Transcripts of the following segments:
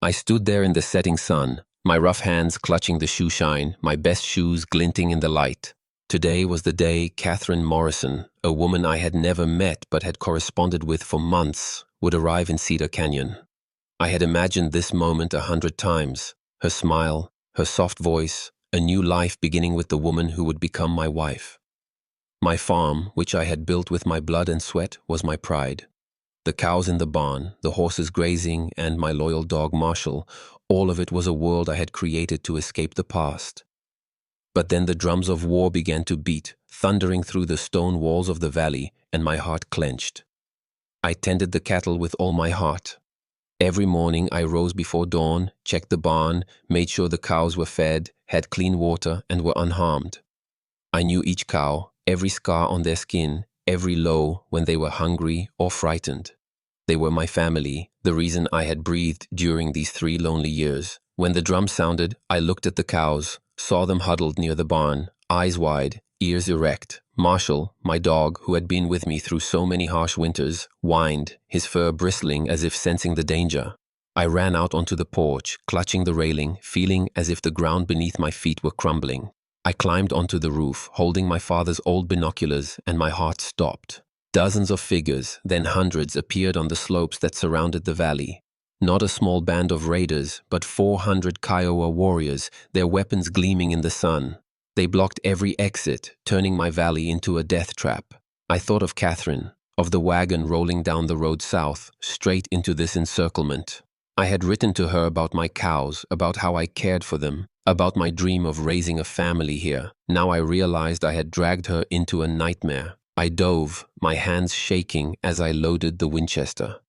I stood there in the setting sun, my rough hands clutching the shoe shine, my best shoes glinting in the light. Today was the day Catherine Morrison, a woman I had never met but had corresponded with for months, would arrive in Cedar Canyon. I had imagined this moment 100 times, her smile, her soft voice, a new life beginning with the woman who would become my wife. My farm, which I had built with my blood and sweat, was my pride. The cows in the barn, the horses grazing, and my loyal dog Marshall, all of it was a world I had created to escape the past. But then the drums of war began to beat, thundering through the stone walls of the valley, and my heart clenched. I tended the cattle with all my heart. Every morning I rose before dawn, checked the barn, made sure the cows were fed, had clean water, and were unharmed. I knew each cow, every scar on their skin, every low when they were hungry or frightened. They were my family, the reason I had breathed during these 3 lonely years. When the drum sounded, I looked at the cows, saw them huddled near the barn, eyes wide, ears erect. Marshall, my dog, who had been with me through so many harsh winters, whined, his fur bristling as if sensing the danger. I ran out onto the porch, clutching the railing, feeling as if the ground beneath my feet were crumbling. I climbed onto the roof, holding my father's old binoculars, and my heart stopped. Dozens of figures, then hundreds, appeared on the slopes that surrounded the valley. Not a small band of raiders, but 400 Kiowa warriors, their weapons gleaming in the sun. They blocked every exit, turning my valley into a death trap. I thought of Catherine, of the wagon rolling down the road south, straight into this encirclement. I had written to her about my cows, about how I cared for them, about my dream of raising a family here. Now I realized I had dragged her into a nightmare. I dove, my hands shaking as I loaded the Winchester.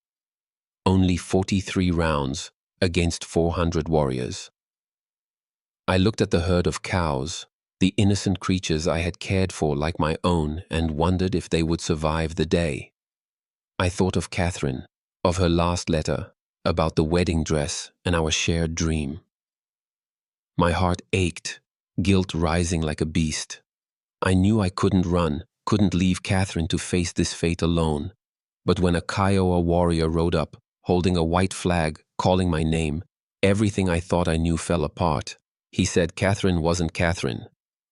Only 43 rounds against 400 warriors. I looked at the herd of cows, the innocent creatures I had cared for like my own, and wondered if they would survive the day. I thought of Catherine, of her last letter, about the wedding dress and our shared dream. My heart ached, guilt rising like a beast. I knew I couldn't run, couldn't leave Catherine to face this fate alone. But when a Kiowa warrior rode up, holding a white flag, calling my name, everything I thought I knew fell apart. He said Catherine wasn't Catherine.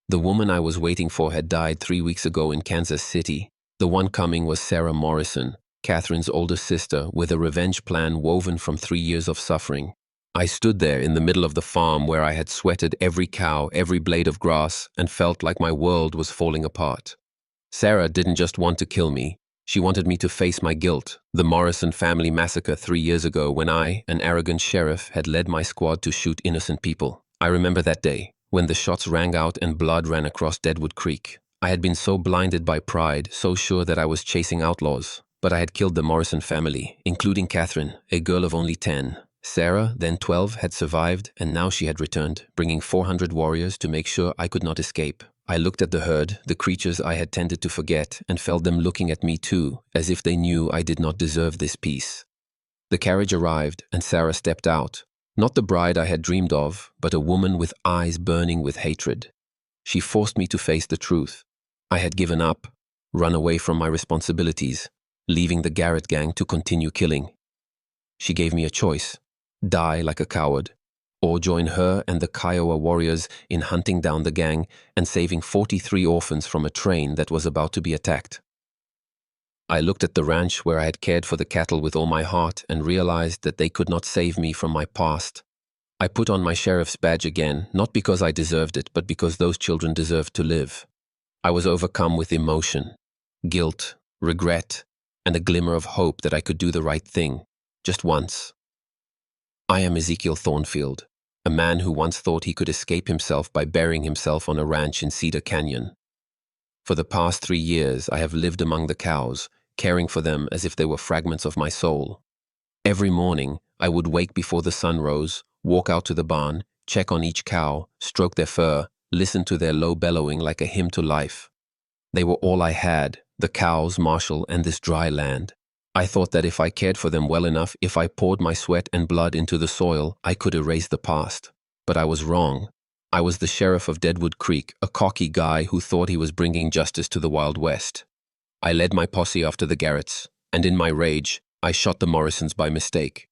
The woman I was waiting for had died 3 weeks ago in Kansas City. The one coming was Sarah Morrison, Catherine's older sister, with a revenge plan woven from 3 years of suffering. I stood there in the middle of the farm where I had sweated every cow, every blade of grass, and felt like my world was falling apart. Sarah didn't just want to kill me. She wanted me to face my guilt, the Morrison family massacre 3 years ago when I, an arrogant sheriff, had led my squad to shoot innocent people. I remember that day, when the shots rang out and blood ran across Deadwood Creek. I had been so blinded by pride, so sure that I was chasing outlaws. But I had killed the Morrison family, including Catherine, a girl of only 10. Sarah, then 12, had survived, and now she had returned, bringing 400 warriors to make sure I could not escape. I looked at the herd, the creatures I had tended to forget, and felt them looking at me too, as if they knew I did not deserve this peace. The carriage arrived, and Sarah stepped out. Not the bride I had dreamed of, but a woman with eyes burning with hatred. She forced me to face the truth. I had given up, run away from my responsibilities, leaving the Garrett gang to continue killing. She gave me a choice: die like a coward, or join her and the Kiowa warriors in hunting down the gang and saving 43 orphans from a train that was about to be attacked. I looked at the ranch where I had cared for the cattle with all my heart and realized that they could not save me from my past. I put on my sheriff's badge again, not because I deserved it, but because those children deserved to live. I was overcome with emotion, guilt, regret, and a glimmer of hope that I could do the right thing, just once. I am Ezekiel Thornfield, a man who once thought he could escape himself by burying himself on a ranch in Cedar Canyon. For the past 3 years, I have lived among the cows, caring for them as if they were fragments of my soul. Every morning, I would wake before the sun rose, walk out to the barn, check on each cow, stroke their fur, listen to their low bellowing like a hymn to life. They were all I had, the cows, Marshall, and this dry land. I thought that if I cared for them well enough, if I poured my sweat and blood into the soil, I could erase the past. But I was wrong. I was the sheriff of Deadwood Creek, a cocky guy who thought he was bringing justice to the Wild West. I led my posse after the Garretts, and in my rage, I shot the Morrisons by mistake.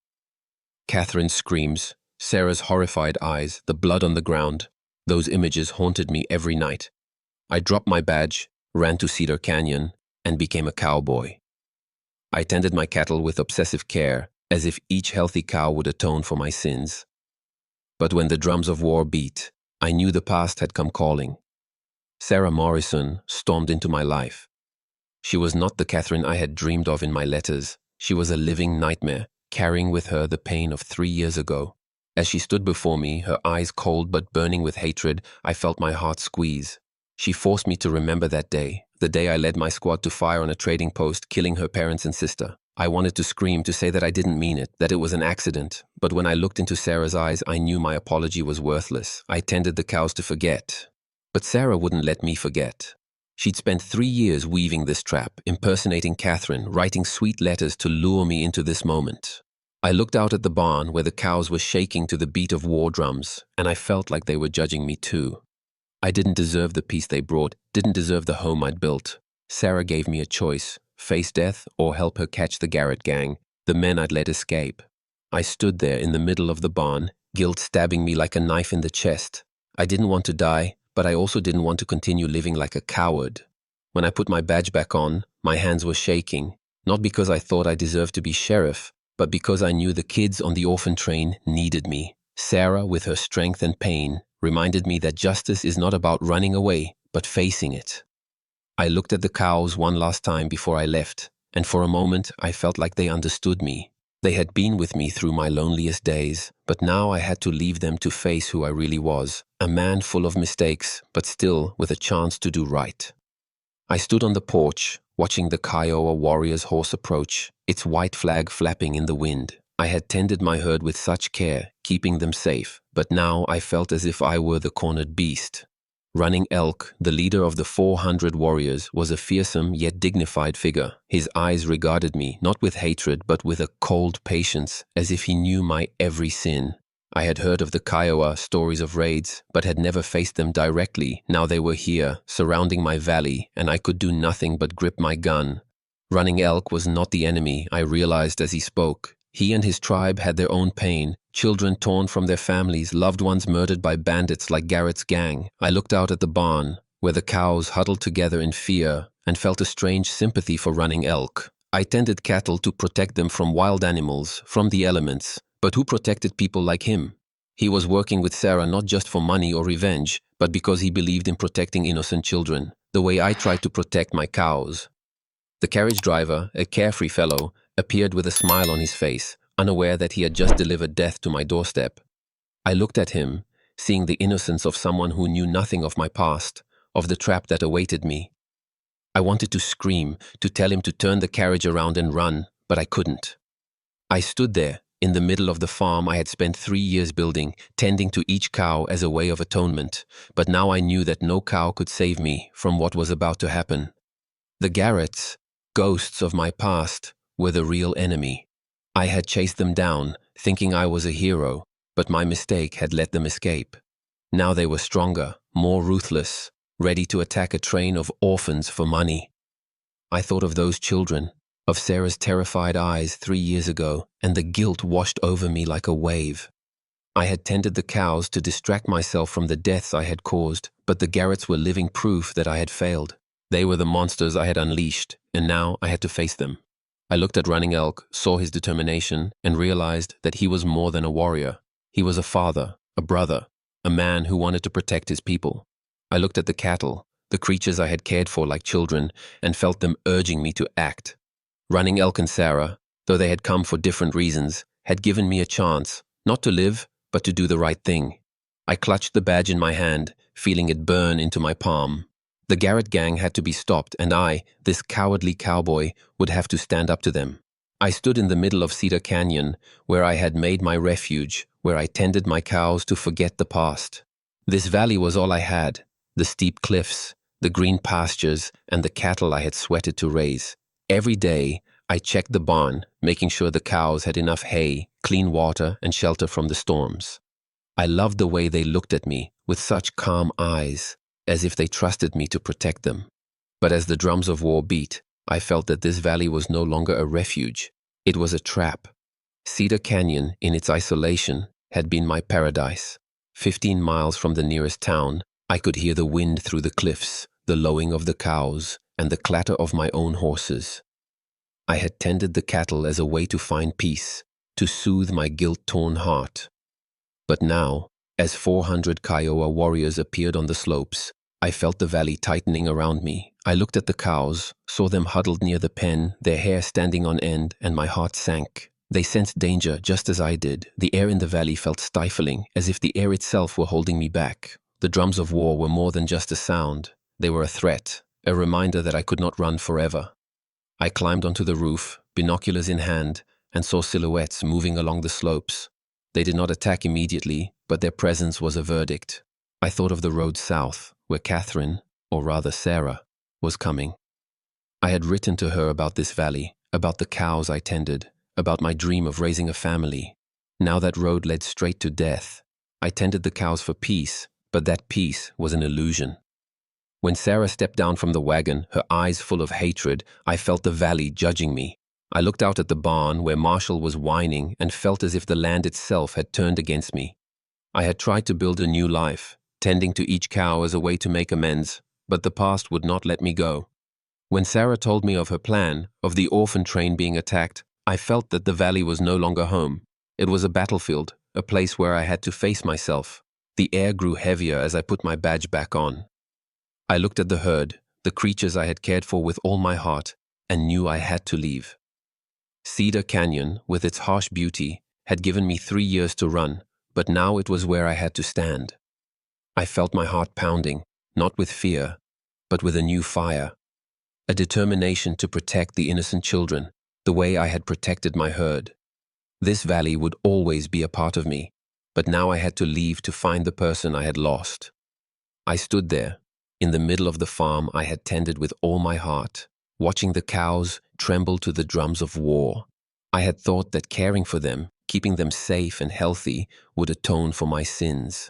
Catherine's screams, Sarah's horrified eyes, the blood on the ground. Those images haunted me every night. I dropped my badge, ran to Cedar Canyon, and became a cowboy. I tended my cattle with obsessive care, as if each healthy cow would atone for my sins. But when the drums of war beat, I knew the past had come calling. Sarah Morrison stormed into my life. She was not the Catherine I had dreamed of in my letters. She was a living nightmare, carrying with her the pain of 3 years ago. As she stood before me, her eyes cold but burning with hatred, I felt my heart squeeze. She forced me to remember that day, the day I led my squad to fire on a trading post, killing her parents and sister. I wanted to scream, to say that I didn't mean it, that it was an accident. But when I looked into Sarah's eyes, I knew my apology was worthless. I tended the cows to forget. But Sarah wouldn't let me forget. She'd spent 3 years weaving this trap, impersonating Catherine, writing sweet letters to lure me into this moment. I looked out at the barn where the cows were shaking to the beat of war drums, and I felt like they were judging me too. I didn't deserve the peace they brought, didn't deserve the home I'd built. Sarah gave me a choice, face death or help her catch the Garrett gang, the men I'd let escape. I stood there in the middle of the barn, guilt stabbing me like a knife in the chest. I didn't want to die, but I also didn't want to continue living like a coward. When I put my badge back on, my hands were shaking, not because I thought I deserved to be sheriff, but because I knew the kids on the orphan train needed me. Sarah, with her strength and pain, reminded me that justice is not about running away, but facing it. I looked at the cows one last time before I left, and for a moment I felt like they understood me. They had been with me through my loneliest days, but now I had to leave them to face who I really was, a man full of mistakes, but still with a chance to do right. I stood on the porch, watching the Kiowa warrior's horse approach, its white flag flapping in the wind. I had tended my herd with such care, keeping them safe, but now I felt as if I were the cornered beast. Running Elk, the leader of the 400 warriors, was a fearsome yet dignified figure. His eyes regarded me, not with hatred, but with a cold patience, as if he knew my every sin. I had heard of the Kiowa stories of raids, but had never faced them directly. Now they were here, surrounding my valley, and I could do nothing but grip my gun. Running Elk was not the enemy, I realized as he spoke. He and his tribe had their own pain, children torn from their families, loved ones murdered by bandits like Garrett's gang. I looked out at the barn, where the cows huddled together in fear, and felt a strange sympathy for Running Elk. I tended cattle to protect them from wild animals, from the elements, but who protected people like him? He was working with Sarah not just for money or revenge, but because he believed in protecting innocent children, the way I tried to protect my cows. The carriage driver, a carefree fellow, appeared with a smile on his face, unaware that he had just delivered death to my doorstep. I looked at him, seeing the innocence of someone who knew nothing of my past, of the trap that awaited me. I wanted to scream, to tell him to turn the carriage around and run, but I couldn't. I stood there, in the middle of the farm I had spent 3 years building, tending to each cow as a way of atonement, but now I knew that no cow could save me from what was about to happen. The Garretts, ghosts of my past, were the real enemy. I had chased them down, thinking I was a hero, but my mistake had let them escape. Now they were stronger, more ruthless, ready to attack a train of orphans for money. I thought of those children, of Sarah's terrified eyes 3 years ago, and the guilt washed over me like a wave. I had tended the cows to distract myself from the deaths I had caused, but the Garretts were living proof that I had failed. They were the monsters I had unleashed, and now I had to face them. I looked at Running Elk, saw his determination, and realized that he was more than a warrior. He was a father, a brother, a man who wanted to protect his people. I looked at the cattle, the creatures I had cared for like children, and felt them urging me to act. Running Elk and Sarah, though they had come for different reasons, had given me a chance, not to live, but to do the right thing. I clutched the badge in my hand, feeling it burn into my palm. The Garrett gang had to be stopped, and I, this cowardly cowboy, would have to stand up to them. I stood in the middle of Cedar Canyon, where I had made my refuge, where I tended my cows to forget the past. This valley was all I had, the steep cliffs, the green pastures, and the cattle I had sweated to raise. Every day, I checked the barn, making sure the cows had enough hay, clean water, and shelter from the storms. I loved the way they looked at me, with such calm eyes, as if they trusted me to protect them. But as the drums of war beat, I felt that this valley was no longer a refuge. It was a trap. Cedar Canyon, in its isolation, had been my paradise. 15 miles from the nearest town, I could hear the wind through the cliffs, the lowing of the cows, and the clatter of my own horses. I had tended the cattle as a way to find peace, to soothe my guilt-torn heart. But now, as 400 Kiowa warriors appeared on the slopes, I felt the valley tightening around me. I looked at the cows, saw them huddled near the pen, their hair standing on end, and my heart sank. They sensed danger just as I did. The air in the valley felt stifling, as if the air itself were holding me back. The drums of war were more than just a sound. They were a threat, a reminder that I could not run forever. I climbed onto the roof, binoculars in hand, and saw silhouettes moving along the slopes. They did not attack immediately, but their presence was a verdict. I thought of the road south, where Catherine, or rather Sarah, was coming. I had written to her about this valley, about the cows I tended, about my dream of raising a family. Now that road led straight to death. I tended the cows for peace, but that peace was an illusion. When Sarah stepped down from the wagon, her eyes full of hatred, I felt the valley judging me. I looked out at the barn where Marshall was whining and felt as if the land itself had turned against me. I had tried to build a new life, tending to each cow as a way to make amends, but the past would not let me go. When Sarah told me of her plan, of the orphan train being attacked, I felt that the valley was no longer home. It was a battlefield, a place where I had to face myself. The air grew heavier as I put my badge back on. I looked at the herd, the creatures I had cared for with all my heart, and knew I had to leave. Cedar Canyon, with its harsh beauty, had given me 3 years to run, but now it was where I had to stand. I felt my heart pounding, not with fear, but with a new fire, a determination to protect the innocent children, the way I had protected my herd. This valley would always be a part of me, but now I had to leave to find the person I had lost. I stood there, in the middle of the farm I had tended with all my heart, watching the cows tremble to the drums of war. I had thought that caring for them, keeping them safe and healthy, would atone for my sins.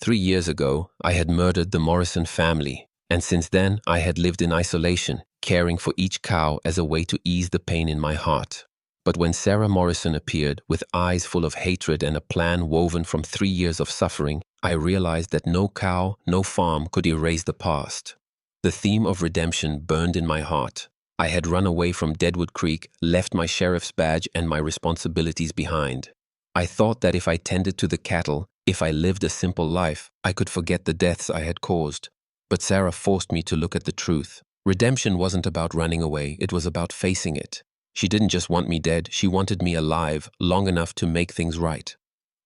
3 years ago, I had murdered the Morrison family, and since then I had lived in isolation, caring for each cow as a way to ease the pain in my heart. But when Sarah Morrison appeared, with eyes full of hatred and a plan woven from 3 years of suffering, I realized that no cow, no farm could erase the past. The theme of redemption burned in my heart. I had run away from Deadwood Creek, left my sheriff's badge and my responsibilities behind. I thought that if I tended to the cattle, if I lived a simple life, I could forget the deaths I had caused. But Sarah forced me to look at the truth. Redemption wasn't about running away, it was about facing it. She didn't just want me dead, she wanted me alive, long enough to make things right.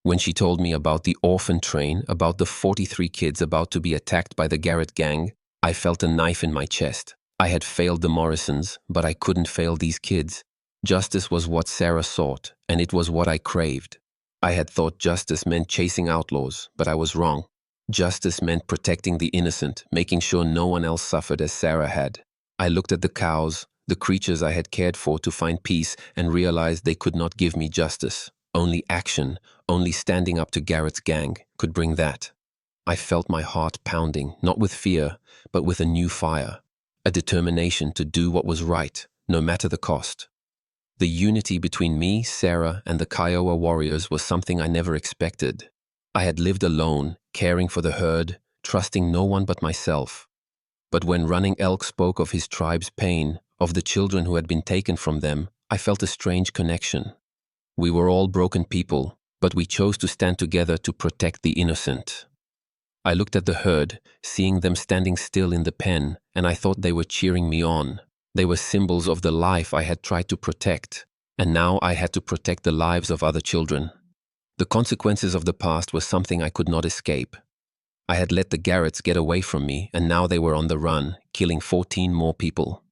When she told me about the orphan train, about the 43 kids about to be attacked by the Garrett gang, I felt a knife in my chest. I had failed the Morrisons, but I couldn't fail these kids. Justice was what Sarah sought, and it was what I craved. I had thought justice meant chasing outlaws, but I was wrong. Justice meant protecting the innocent, making sure no one else suffered as Sarah had. I looked at the cows, the creatures I had cared for to find peace, and realized they could not give me justice. Only action, only standing up to Garrett's gang could bring that. I felt my heart pounding, not with fear, but with a new fire, a determination to do what was right, no matter the cost. The unity between me, Sarah, and the Kiowa warriors was something I never expected. I had lived alone, caring for the herd, trusting no one but myself. But when Running Elk spoke of his tribe's pain, of the children who had been taken from them, I felt a strange connection. We were all broken people, but we chose to stand together to protect the innocent. I looked at the herd, seeing them standing still in the pen, and I thought they were cheering me on. They were symbols of the life I had tried to protect, and now I had to protect the lives of other children. The consequences of the past were something I could not escape. I had let the Garretts get away from me, and now they were on the run, killing 14 more people.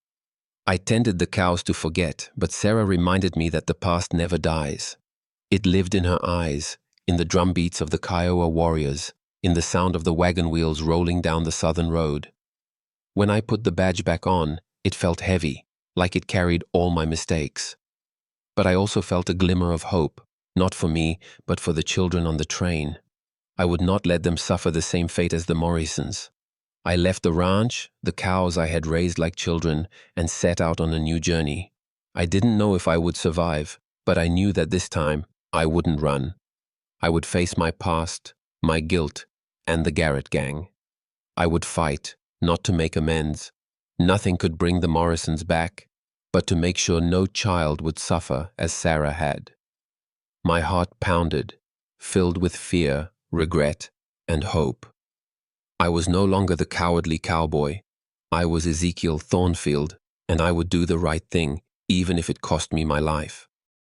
I tended the cows to forget, but Sarah reminded me that the past never dies. It lived in her eyes, in the drumbeats of the Kiowa warriors, in the sound of the wagon wheels rolling down the southern road. When I put the badge back on, it felt heavy, like it carried all my mistakes. But I also felt a glimmer of hope, not for me, but for the children on the train. I would not let them suffer the same fate as the Morrisons. I left the ranch, the cows I had raised like children, and set out on a new journey. I didn't know if I would survive, But I knew that this time I wouldn't run. I would face my past, my guilt, and the Garrett gang. I would fight, not to make amends. Nothing could bring the Morrisons back, but to make sure no child would suffer as Sarah had. My heart pounded, filled with fear, regret, and hope. I was no longer the cowardly cowboy. I was Ezekiel Thornfield, and I would do the right thing, even if it cost me my life.